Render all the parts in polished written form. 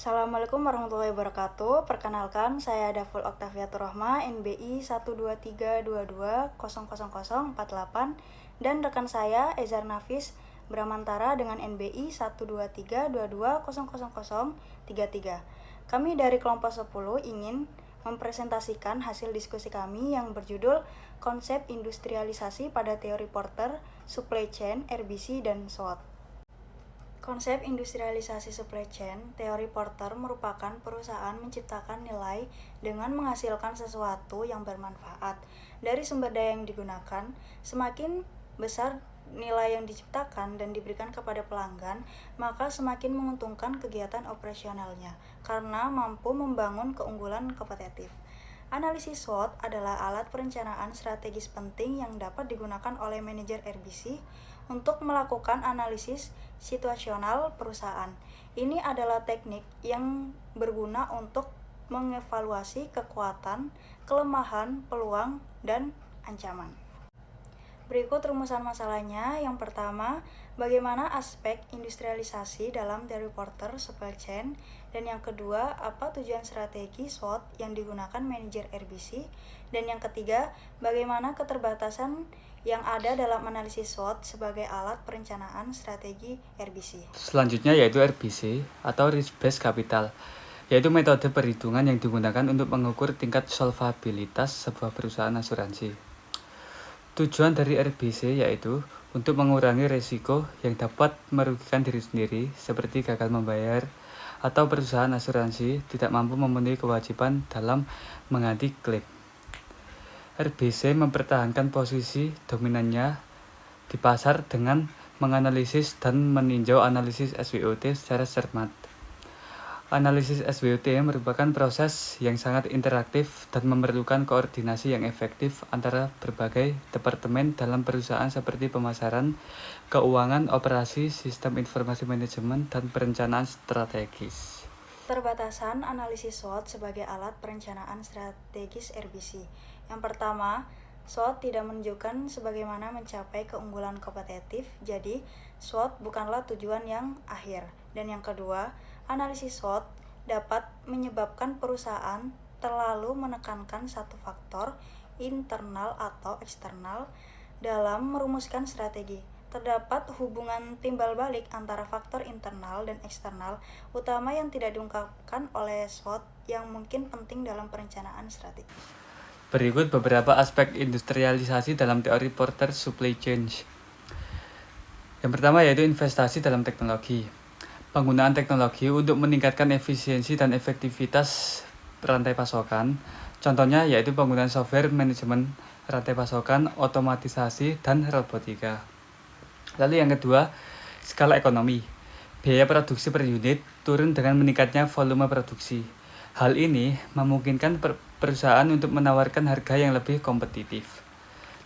Assalamualaikum warahmatullahi wabarakatuh. Perkenalkan, saya Daful Oktaviatur Rohma, NBI 12322000048, dan rekan saya Ezar Nafis Bramantara dengan NBI 12322000033. Kami dari kelompok 10 ingin mempresentasikan hasil diskusi kami yang berjudul Konsep Industrialisasi pada Teori Porter, Supply Chain, RBC, dan SWOT. Konsep industrialisasi supply chain, teori Porter merupakan perusahaan menciptakan nilai dengan menghasilkan sesuatu yang bermanfaat. Dari sumber daya yang digunakan, semakin besar nilai yang diciptakan dan diberikan kepada pelanggan, maka semakin menguntungkan kegiatan operasionalnya, karena mampu membangun keunggulan kompetitif. Analisis SWOT adalah alat perencanaan strategis penting yang dapat digunakan oleh manajer RBC untuk melakukan analisis situasional perusahaan. Ini adalah teknik yang berguna untuk mengevaluasi kekuatan, kelemahan, peluang, dan ancaman. Berikut rumusan masalahnya. Yang pertama, bagaimana aspek industrialisasi dalam teori Porter supply chain, dan yang kedua, apa tujuan strategi SWOT yang digunakan manajer RBC, dan yang ketiga, bagaimana keterbatasan yang ada dalam analisis SWOT sebagai alat perencanaan strategi RBC. Selanjutnya yaitu RBC atau Risk Based Capital, yaitu metode perhitungan yang digunakan untuk mengukur tingkat solvabilitas sebuah perusahaan asuransi. Tujuan dari RBC yaitu untuk mengurangi risiko yang dapat merugikan diri sendiri seperti gagal membayar atau perusahaan asuransi tidak mampu memenuhi kewajiban dalam mengganti klaim. RBC mempertahankan posisi dominannya di pasar dengan menganalisis dan meninjau analisis SWOT secara cermat. Analisis SWOT merupakan proses yang sangat interaktif dan memerlukan koordinasi yang efektif antara berbagai departemen dalam perusahaan seperti pemasaran, keuangan, operasi, sistem informasi manajemen, dan perencanaan strategis. Keterbatasan analisis SWOT sebagai alat perencanaan strategis RBC. Yang pertama, SWOT tidak menunjukkan sebagaimana mencapai keunggulan kompetitif, jadi SWOT bukanlah tujuan yang akhir. Dan yang kedua, analisis SWOT dapat menyebabkan perusahaan terlalu menekankan satu faktor, internal atau eksternal, dalam merumuskan strategi. Terdapat hubungan timbal balik antara faktor internal dan eksternal, utama yang tidak diungkapkan oleh SWOT yang mungkin penting dalam perencanaan strategi. Berikut beberapa aspek industrialisasi dalam teori Porter supply chain. Yang pertama yaitu investasi dalam teknologi. Penggunaan teknologi untuk meningkatkan efisiensi dan efektivitas rantai pasokan. Contohnya yaitu penggunaan software manajemen rantai pasokan, otomatisasi, dan robotika. Lalu yang kedua, skala ekonomi. Biaya produksi per unit turun dengan meningkatnya volume produksi. Hal ini memungkinkan perusahaan untuk menawarkan harga yang lebih kompetitif.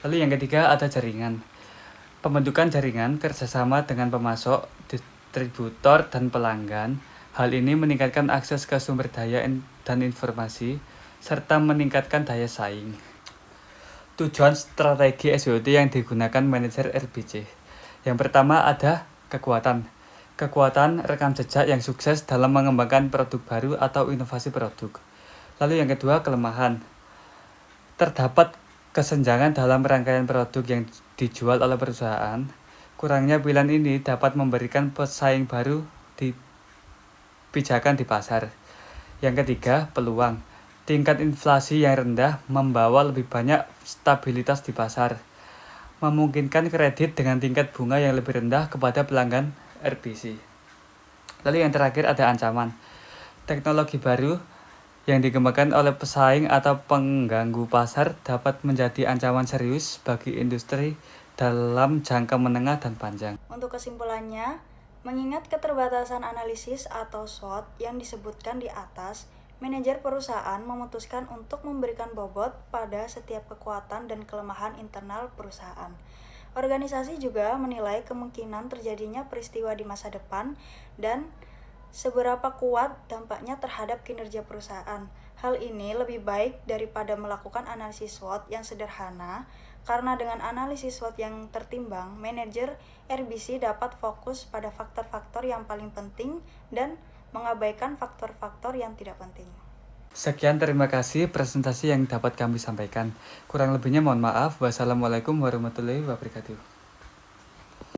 Lalu yang ketiga ada jaringan. Pembentukan jaringan kerjasama dengan pemasok, distributor, dan pelanggan. Hal ini meningkatkan akses ke sumber daya dan informasi, serta meningkatkan daya saing. Tujuan strategi SWOT yang digunakan manajer RBC. Yang pertama ada kekuatan. Kekuatan rekam jejak yang sukses dalam mengembangkan produk baru atau inovasi produk. Lalu yang kedua, kelemahan. Terdapat kesenjangan dalam rangkaian produk yang dijual oleh perusahaan. Kurangnya pilihan ini dapat memberikan pesaing baru di pijakan di pasar. Yang ketiga, peluang. Tingkat inflasi yang rendah membawa lebih banyak stabilitas di pasar, memungkinkan kredit dengan tingkat bunga yang lebih rendah kepada pelanggan RBC. Lalu yang terakhir ada ancaman. Teknologi baru yang dikembangkan oleh pesaing atau pengganggu pasar dapat menjadi ancaman serius bagi industri dalam jangka menengah dan panjang. Untuk kesimpulannya, mengingat keterbatasan analisis atau SWOT yang disebutkan di atas, manajer perusahaan memutuskan untuk memberikan bobot pada setiap kekuatan dan kelemahan internal perusahaan. Organisasi juga menilai kemungkinan terjadinya peristiwa di masa depan dan seberapa kuat dampaknya terhadap kinerja perusahaan. Hal ini lebih baik daripada melakukan analisis SWOT yang sederhana, karena dengan analisis SWOT yang tertimbang, manajer RBC dapat fokus pada faktor-faktor yang paling penting dan mengabaikan faktor-faktor yang tidak penting. Sekian, terima kasih presentasi yang dapat kami sampaikan. Kurang lebihnya mohon maaf. Wassalamualaikum warahmatullahi wabarakatuh.